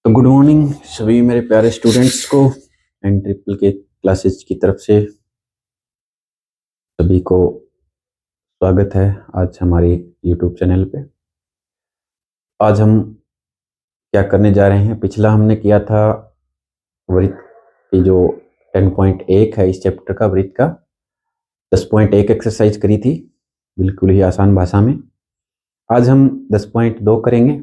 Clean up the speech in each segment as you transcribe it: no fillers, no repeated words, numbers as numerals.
तो good morning सभी मेरे प्यारे स्टूडेंट्स को एंड ट्रिपल के क्लासेस की तरफ से सभी को स्वागत है आज हमारे यूट्यूब चैनल पे। आज हम क्या करने जा रहे हैं, पिछला हमने किया था वृत्त की जो 10.1 है इस चैप्टर का, वृत्त का 10.1 एक्सरसाइज करी थी बिल्कुल ही आसान भाषा में। आज हम 10.2 करेंगे।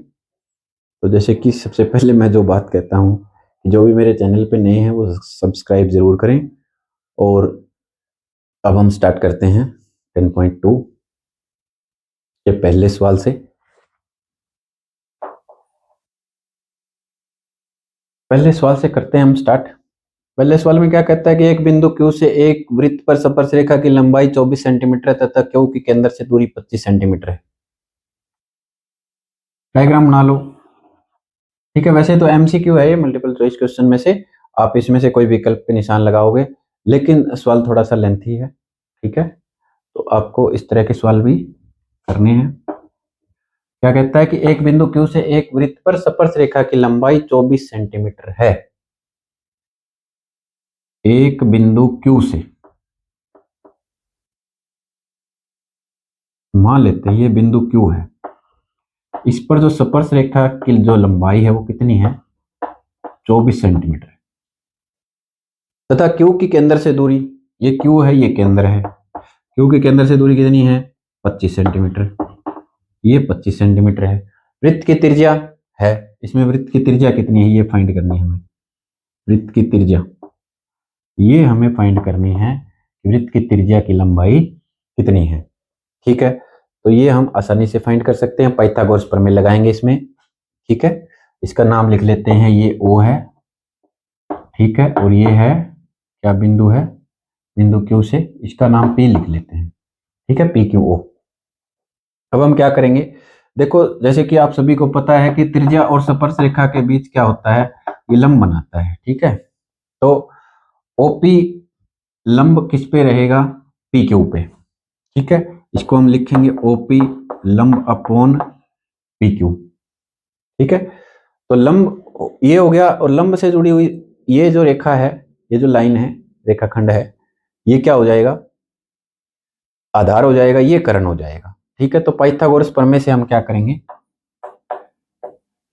तो जैसे कि सबसे पहले मैं जो बात कहता हूँ कि जो भी मेरे चैनल पे नए हैं वो सब्सक्राइब ज़रूर करें। और अब हम स्टार्ट करते हैं 10.2 के पहले सवाल से। पहले सवाल से करते हैं हम स्टार्ट। पहले सवाल में क्या कहता है कि एक बिंदु Q से एक वृत्त पर स्पर्शरेखा की लंबाई 24 सेंटीमीटर है तथा Q के केंद्र से दूरी 25 सेंटीमीटर है। डायग्राम बना लो। ठीक है, वैसे तो MCQ है ये, मल्टीपल चॉइस क्वेश्चन में से आप इसमें से कोई विकल्प पे निशान लगाओगे, लेकिन सवाल थोड़ा सा लेंथी है। ठीक है, तो आपको इस तरह के सवाल भी करने हैं। क्या कहता है कि एक बिंदु Q से एक वृत्त पर स्पर्शरेखा की लंबाई 24 सेंटीमीटर है। एक बिंदु Q से, मान लेते हैं ये बिंदु Q है, इस पर जो स्पर्शरेखा की जो लंबाई है वो कितनी है, 24 सेंटीमीटर है। तथा Q की केंद्र से दूरी, ये Q है ये केंद्र है, Q के केंद्र से दूरी कितनी है, 25 सेंटीमीटर, ये 25 सेंटीमीटर है। वृत्त की त्रिज्या है, इसमें वृत्त की त्रिज्या कितनी है ये फाइंड करनी है हमें। वृत्त की त्रिज्या ये हमें फाइंड करनी है, वृत्त की त्रिज्या की लंबाई कितनी है। ठीक है, तो ये हम आसानी से फाइंड कर सकते हैं, पाइथागोरस प्रमेय लगाएंगे इसमें। ठीक है, इसका नाम लिख लेते हैं, ये O है। ठीक है, और ये है क्या बिंदु है, बिंदु Q से, इसका नाम P लिख लेते हैं। ठीक है, PQO। अब हम क्या करेंगे, देखो जैसे कि आप सभी को पता है कि त्रिज्या और स्पर्शरेखा के बीच क्या होता है, ये लंब बनाता है। ठीक है, तो OP लंब किस पे रहेगा, PQ पे। ठीक है, इसको हम लिखेंगे OP लंब अपॉन PQ। ठीक है, तो लंब ये हो गया, और लंब से जुड़ी हुई ये जो रेखा है, ये जो लाइन है, रेखाखंड है, ये क्या हो जाएगा, आधार हो जाएगा, ये कर्ण हो जाएगा। ठीक है, तो पाइथागोरस प्रमेय से हम क्या करेंगे,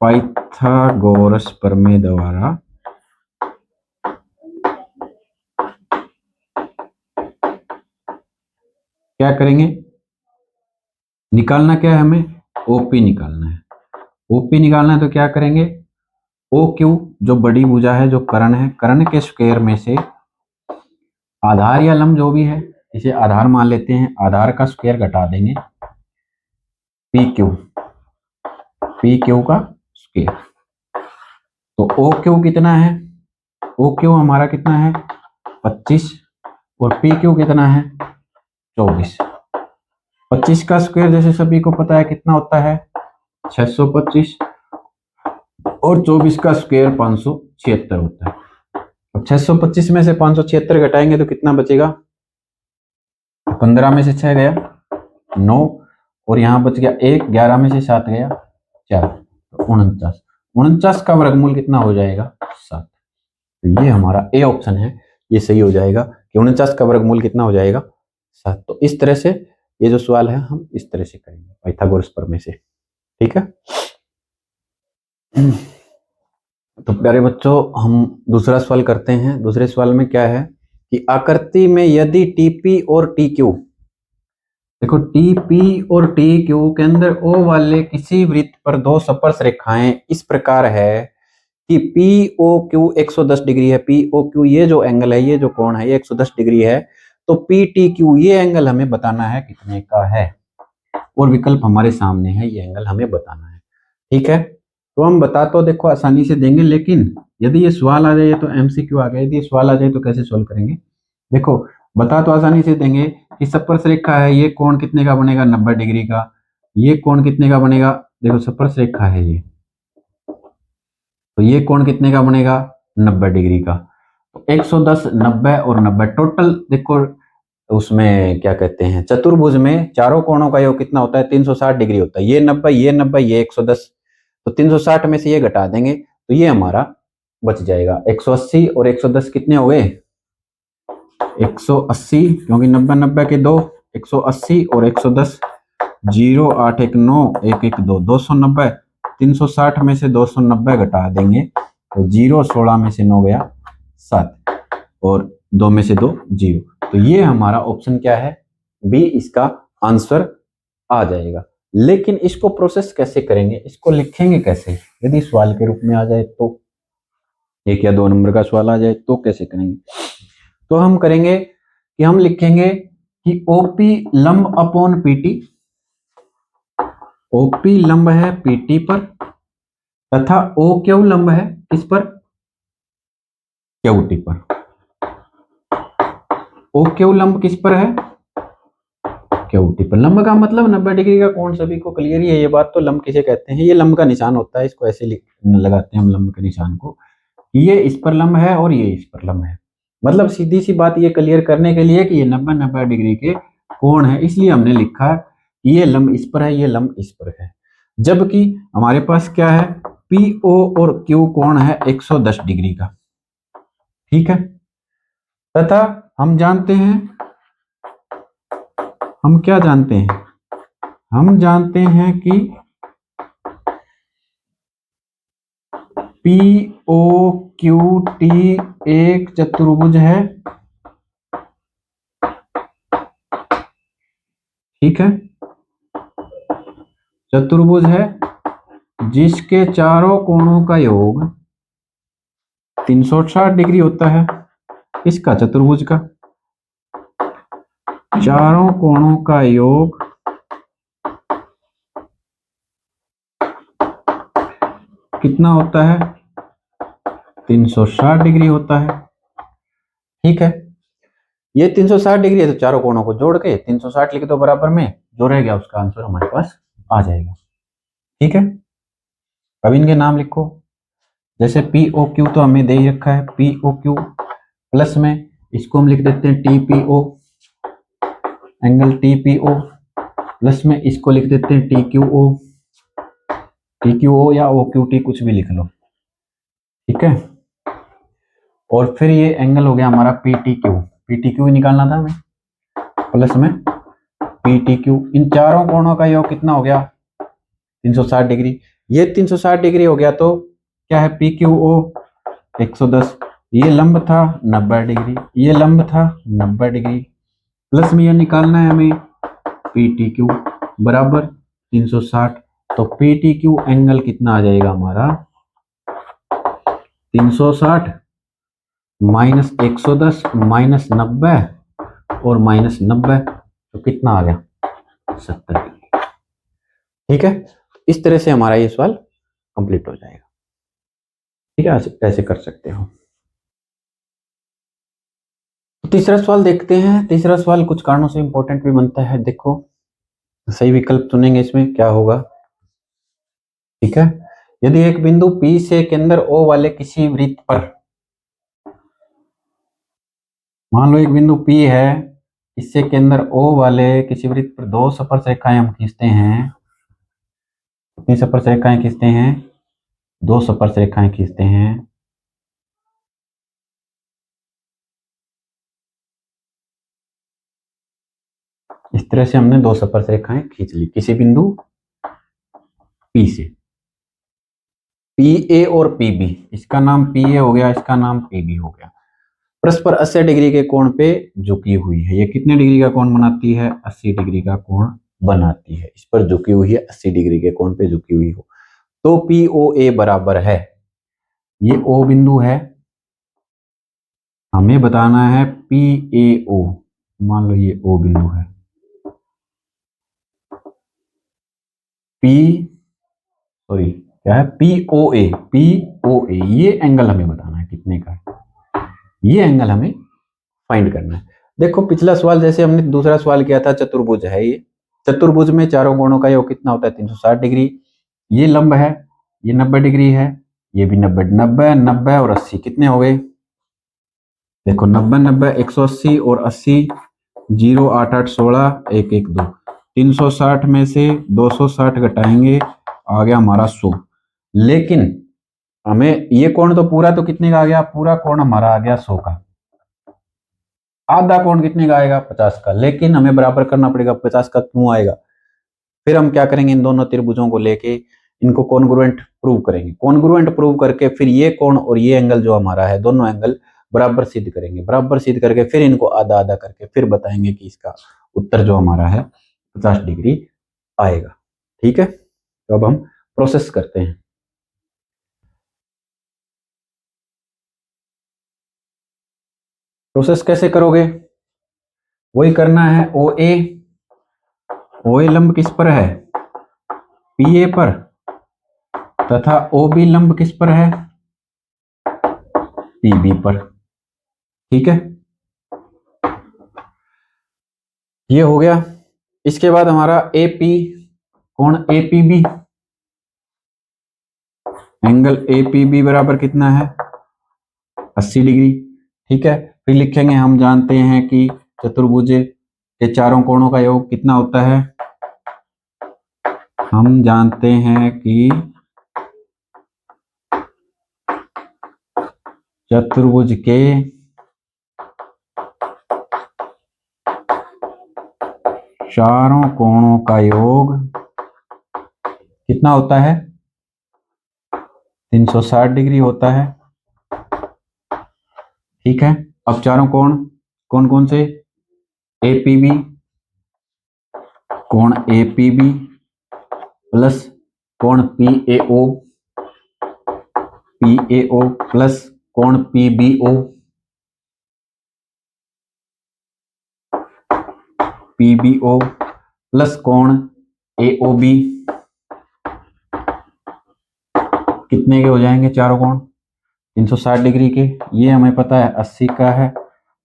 पाइथागोरस प्रमेय द्वारा क्या करेंगे, निकालना क्या है हमें, OP निकालना है। OP निकालना है तो क्या करेंगे, OQ जो बड़ी भुजा है, जो कर्ण है, कर्ण के स्क्वायर में से आधार या लंब जो भी है, इसे आधार मान लेते हैं, आधार का स्क्वायर घटा देंगे, PQ का स्क्वायर। तो OQ कितना है, OQ हमारा कितना है 25, और PQ कितना है 24। 25 का स्क्वायर जैसे सभी को पता है कितना होता है 625, और 24 का स्क्वायर 576 होता है। अब 625 में से 576 घटाएंगे तो कितना बचेगा, 15 में से 6 गया 9, और यहाँ बच गया 1, 11 में से 7 गया 4, तो 49। 49 का वर्गमूल कितना हो जाएगा 7। तो ये हमारा ए ऑप्शन है, ये सही हो जाएगा कि 49 का वर्गमूल कितना हो जाएगा 7। तो इस तरह से ये जो सवाल है हम इस तरह से करेंगे पाइथागोरस प्रमेय से। ठीक है, तो प्यारे बच्चों हम दूसरा सवाल करते हैं। दूसरे सवाल में क्या है कि आकृति में यदि TP और TQ, देखो TP और TQ के अंदर O वाले किसी वृत्त पर दो स्पर्श रेखाएं इस प्रकार है कि POQ 110 डिग्री है। POQ ये जो एंगल है, ये जो कोण है, ये 110 डिग्री है। तो PTQ ये एंगल हमें बताना है कितने का है, और विकल्प हमारे सामने है, ये एंगल हमें बताना है। ठीक है, तो हम बता तो देखो आसानी से देंगे, लेकिन यदि ये सवाल आ जाए तो MCQ आ गया, यदि ये सवाल आ जाए तो कैसे सोल्व करेंगे। देखो बता तो आसानी से देंगे कि स्पर्श रेखा है, ये कोण कितने का बनेगा 90 डिग्री का, ये कोण कितने का बनेगा, देखो स्पर्श रेखा है ये, तो ये कोण कितने का बनेगा 90 डिग्री का। तो 110, 90 और 90 टोटल, देखो उसमें क्या कहते हैं, चतुर्भुज में चारों कोणों का योग कितना होता है 360 डिग्री होता है। ये 90, ये 90, ये 110, तो 360 में से ये घटा देंगे तो ये हमारा बच जाएगा। 180 और 110 कितने हो गए? 180, क्योंकि 90 90 के 2, 180 और 110, 0 8 1 9 1 1 2, 290। 360 में से 290 घटा देंगे तो 0 16 में से 9 गया 7 और 2 में से 2 0। तो ये हमारा ऑप्शन क्या है? बी इसका आंसर आ जाएगा। लेकिन इसको प्रोसेस कैसे करेंगे, इसको लिखेंगे कैसे? यदि सवाल के रूप में आ जाए तो, 1 या 2 नंबर का सवाल आ जाए तो कैसे करेंगे? तो हम करेंगे कि हम लिखेंगे कि ओपी लंब अपॉन पीटी, ओपी लंब है पीटी पर, तथा ओ क्यू लंब है किस पर? क्यूटी पर। ओ क्यू लंब किस पर है? क्यूटी पर। लंब का मतलब 90 डिग्री का कोण, सभी को क्लियर ही है ये बात। तो लंब किसे कहते हैं? ये लंब का निशान होता है, इसको ऐसे लगाते हैं हम लंब के निशान को, ये इस पर लंब है और ये इस पर लंब है। मतलब सीधी सी बात ये क्लियर करने के लिए कि ये 90 डिग्री के कोण है, इसलिए हमने लिखा कि ये लंब इस पर है, ये लंब इस पर है। जबकि हमारे पास क्या है? पी ओ और क्यू कोण है 110 डिग्री का, ठीक है। तथा हम जानते हैं, हम क्या जानते हैं? हम जानते हैं कि पी ओ क्यू टी एक चतुर्भुज है, ठीक है। चतुर्भुज है जिसके चारों कोणों का योग 360 डिग्री होता है। इसका चतुर्भुज का चारों कोणों का योग कितना होता है? 360 डिग्री होता है, ठीक है। ये 360 डिग्री है तो चारों कोणों को जोड़ के 360 लिख दो बराबर में, जो रह गया उसका आंसर हमारे पास आ जाएगा, ठीक है। अब इनके नाम लिखो। जैसे पी ओ क्यू तो हमें दे ही रखा है, पी ओ क्यू प्लस में इसको हम लिख देते हैं t p o, angle t p o, plus में इसको लिख देते हैं t q o, t q o या ओ क्यू टी कुछ भी लिख लो, ठीक है। और फिर ये एंगल हो गया हमारा P T Q, P T Q निकालना था हमें, प्लस में पी टी क्यू। इन चारों कोणों का योग कितना हो गया? 360 डिग्री। ये 360 डिग्री हो गया तो क्या है? पी क्यू ओ 110, ये लंब था 90 डिग्री, ये लंब था 90 डिग्री, प्लस में ये निकालना है हमें पी टी क्यू बराबर 360। तो पी टी क्यू एंगल कितना आ जाएगा हमारा? 360 माइनस 110 माइनस 90 और माइनस 90, तो कितना आ गया? 70 डिग्री, ठीक है। इस तरह से हमारा ये सवाल कंप्लीट हो जाएगा, ठीक है। ऐसे कर सकते हो। तीसरा सवाल देखते हैं। तीसरा सवाल कुछ कारणों से इंपॉर्टेंट भी बनता है। देखो सही विकल्प चुनेंगे, इसमें क्या होगा, ठीक है। यदि एक बिंदु P से केंद्र O वाले किसी वृत्त पर, मान लो एक बिंदु P है, इससे केंद्र O वाले किसी वृत्त पर दो स्पर्श रेखाएं हम खींचते हैं। कितनी स्पर्श रेखाएं खींचते हैं? दो स्पर्श रेखाएं खींचते हैं। इस तरह से हमने दो स्पर्श रेखाएं खींच ली किसी बिंदु P से, पी ए और पी बी, इसका नाम पी ए हो गया, इसका नाम पी बी हो गया। परस्पर 80 डिग्री के कोण पे झुकी हुई है। ये कितने डिग्री का कोण बनाती है? 80 डिग्री का कोण बनाती है। इस पर झुकी हुई है, 80 डिग्री के कोण पे झुकी हुई हो, तो पी ओ ए बराबर है, ये ओ बिंदु है, हमें बताना है पी ए ओ। मान लो ये ओ बिंदु है, पी सॉरी क्या है? पी ओ ए, पी ओ ए, ये एंगल हमें बताना है कितने का है, ये एंगल हमें फाइंड करना है। देखो पिछला सवाल जैसे हमने दूसरा सवाल किया था, चतुर्भुज है ये, चतुर्भुज में चारों कोणों का योग कितना होता है? 360 डिग्री। ये लंब है, ये 90 डिग्री है, ये भी 90 90 90 और 80 कितने हो गए? देखो 90 90 180 और 80, 0 8 8 16 1 1 2, 360 में से 260 घटाएंगे, आ गया हमारा 100। लेकिन हमें ये कोण तो पूरा तो कितने का आ गया, पूरा कोण हमारा आ गया 100 का, आधा कोण कितने का आएगा 50 का, लेकिन हमें बराबर करना पड़ेगा, 50 का क्यों आएगा। फिर हम क्या करेंगे, इन दोनों त्रिभुजों को लेके इनको कॉन्ग्रुएंट प्रूव करेंगे, कॉन्ग्रुएंट प्रूव करके फिर ये कोण और ये एंगल जो हमारा है दोनों एंगल बराबर सिद्ध करेंगे, बराबर सिद्ध करके फिर इनको आधा आधा करके फिर बताएंगे कि इसका उत्तर जो हमारा है 50 डिग्री आएगा। ठीक है, तो अब हम प्रोसेस करते हैं। प्रोसेस कैसे करोगे, वही करना है। ओ ए लंब किस पर है, पी ए पर, तथा ओ बी लंब किस पर है, पी बी पर। ठीक है, ये हो गया। इसके बाद हमारा ए पी, कोण A P b, angle a P b बराबर कितना है 80 डिग्री। ठीक है, फिर लिखेंगे हम जानते हैं कि चतुर्भुज के चारों कोणों का योग कितना होता है, हम जानते हैं कि चतुर्भुज के चारों कोणों का योग कितना होता है 360 डिग्री होता है। ठीक है, अब चारों कोण कौन कौन से, ए पी बी, कोण ए पी बी प्लस कोण P A O, P A O plus कोण P B O, P B O plus कोण ए ओ बी, कितने के हो जाएंगे चारों कोण 360 डिग्री के। ये हमें पता है 80 का है,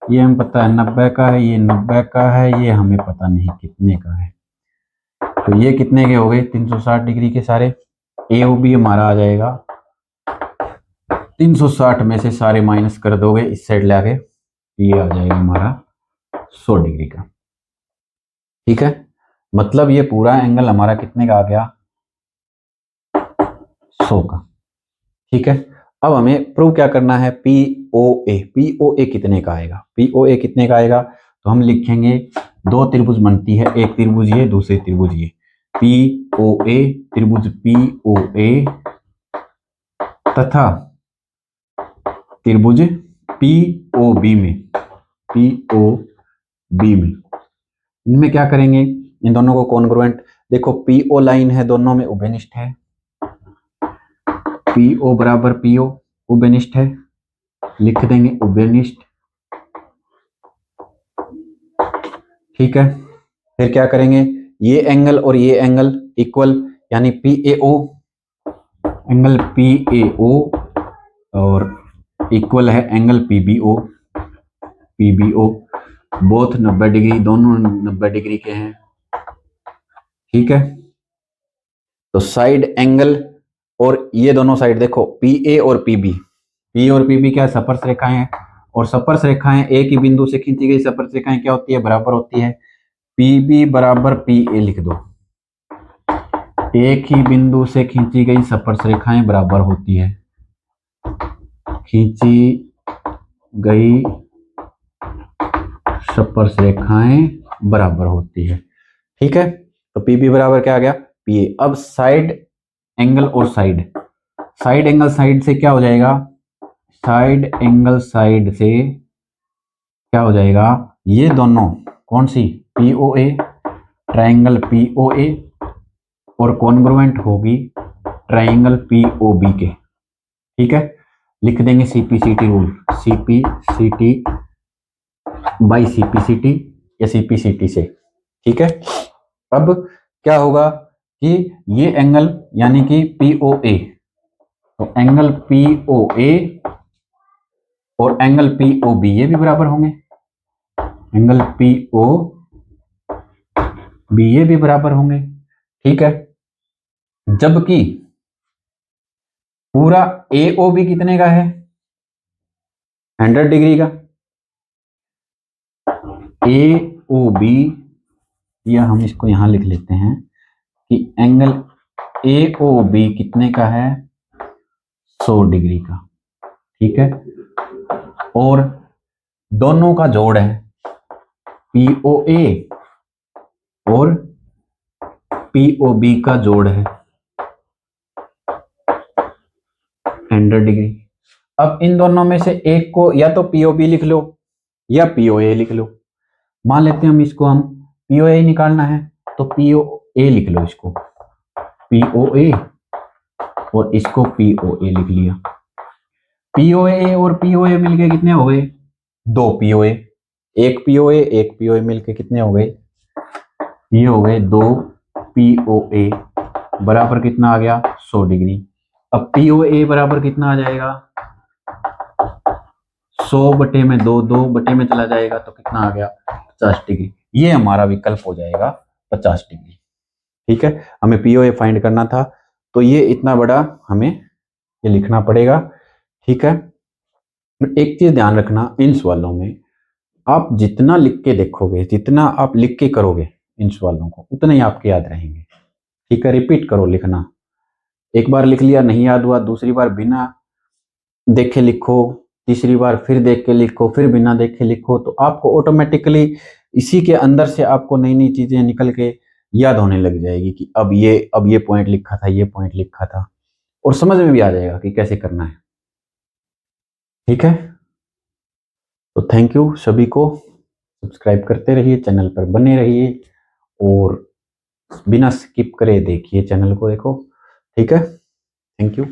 ये हमें पता है 90 का है, ये 90 का है, ये हमें पता नहीं कितने का है। तो ये कितने के हो गए 360 डिग्री के सारे, ए ओ बी हमारा आ जाएगा 360 में से सारे माइनस कर दोगे इस साइड लाके, ये आ जाएगा हमारा 100 डिग्री का। ठीक है, मतलब ये पूरा एंगल हमारा कितने का आ गया 100 का। ठीक है, अब हमें प्रूव क्या करना है, पी ओ ए, पी ओ ए कितने का आएगा, पी ओ ए कितने का आएगा, तो हम लिखेंगे दो त्रिभुज बनती है, एक त्रिभुज ये, दूसरे त्रिभुज ये, पी ओ ए, त्रिभुज पी ओ ए तथा त्रिभुज पी ओ बी में, पी ओ बी में, इनमें क्या करेंगे, इन दोनों को कॉन्ग्रुएंट, देखो पी ओ लाइन है दोनों में उभयनिष्ठ है, पी ओ बराबर पी ओ उभयनिष्ठ है, लिख देंगे उभयनिष्ठ। ठीक है, फिर क्या करेंगे, ये एंगल और ये एंगल इक्वल, यानी P A O, angle P A O और इक्वल है angle P B O, P B O both 90 degree, दोनों 90 डिग्री के हैं। ठीक है, तो साइड एंगल और ये दोनों साइड देखो पी ए और पी बी, पी और पी बी क्या स्पर्श रेखाएं हैं, और स्पर्श रेखाएं एक ही बिंदु से खींची गई स्पर्श रेखाएं क्या होती है, बराबर होती है। पी बी बराबर पी ए लिख दो, एक ही बिंदु से खींची गई स्पर्श रेखाएं बराबर होती है, खींची गई स्पर्श रेखाएं बराबर होती है। ठीक है, तो पी बी बराबर क्या आ गया पी ए। अब साइड एंगल और साइड, साइड एंगल साइड से क्या हो जाएगा, साइड एंगल साइड से क्या हो जाएगा, ये दोनों कौन सी पी ओ ए, ट्राइंगल पी ओ ए और कॉन्ग्रुएंट होगी ट्राइंगल पी ओ बी के। ठीक है, लिख देंगे CPCT rule, CPCT by CPCT या सीपीसीटी से। ठीक है, अब क्या होगा कि ये एंगल यानी कि पी ओ ए, तो एंगल पी ओ ए और एंगल पी ओ बी ये भी बराबर होंगे, एंगल पी ओ बी ये भी बराबर होंगे। ठीक है, जबकि पूरा ए ओ बी कितने का है 100 डिग्री का, ए ओ बी, या हम इसको यहां लिख लेते हैं कि एंगल ए ओ बी कितने का है 100 डिग्री का, ठीक है। और दोनों का जोड़ है POA और POB का जोड़ है 100 डिग्री। अब इन दोनों में से एक को या तो POB लिख लो या POA लिख लो। मान लेते हैं हम इसको, हम POA निकालना है तो POA लिख लो, इसको POA और इसको POA लिख लिया। POA और POA मिलके कितने हो गए? 2 POA। एक POA मिलके कितने हो गए? ये हो गए 2 POA बराबर कितना आ गया? 100 डिग्री। अब POA बराबर कितना आ जाएगा? 100 बटे में 2, 2 बटे में चला जाएगा तो कितना आ गया? 50 डिग्री। ये हमारा विकल्प हो जाएगा 50 डिग्री, ठीक है। हमें POA फाइंड करना था तो ये इतना बड़ा हमें ये लिखना पड़ेगा, ठीक है। एक चीज ध्यान रखना, इन सवालों में आप जितना लिख के देखोगे, जितना आप लिख के करोगे इन सवालों को, उतना ही आपके याद रहेंगे, ठीक है। रिपीट करो लिखना। एक बार लिख लिया, नहीं याद हुआ, दूसरी बार बिना देखे लिखो, तीसरी बार फिर देख के लिखो, फिर बिना देखे लिखो, तो आपको ऑटोमेटिकली इसी के अंदर से आपको नई नई चीजें निकल के याद होने लग जाएगी कि अब ये पॉइंट लिखा था, ये पॉइंट लिखा था, और समझ में भी आ जाएगा कि कैसे करना है, ठीक है। तो थैंक यू सभी को, सब्सक्राइब करते रहिए, चैनल पर बने रहिए और बिना स्किप करे देखिए चैनल को, देखो, ठीक है। Thank you.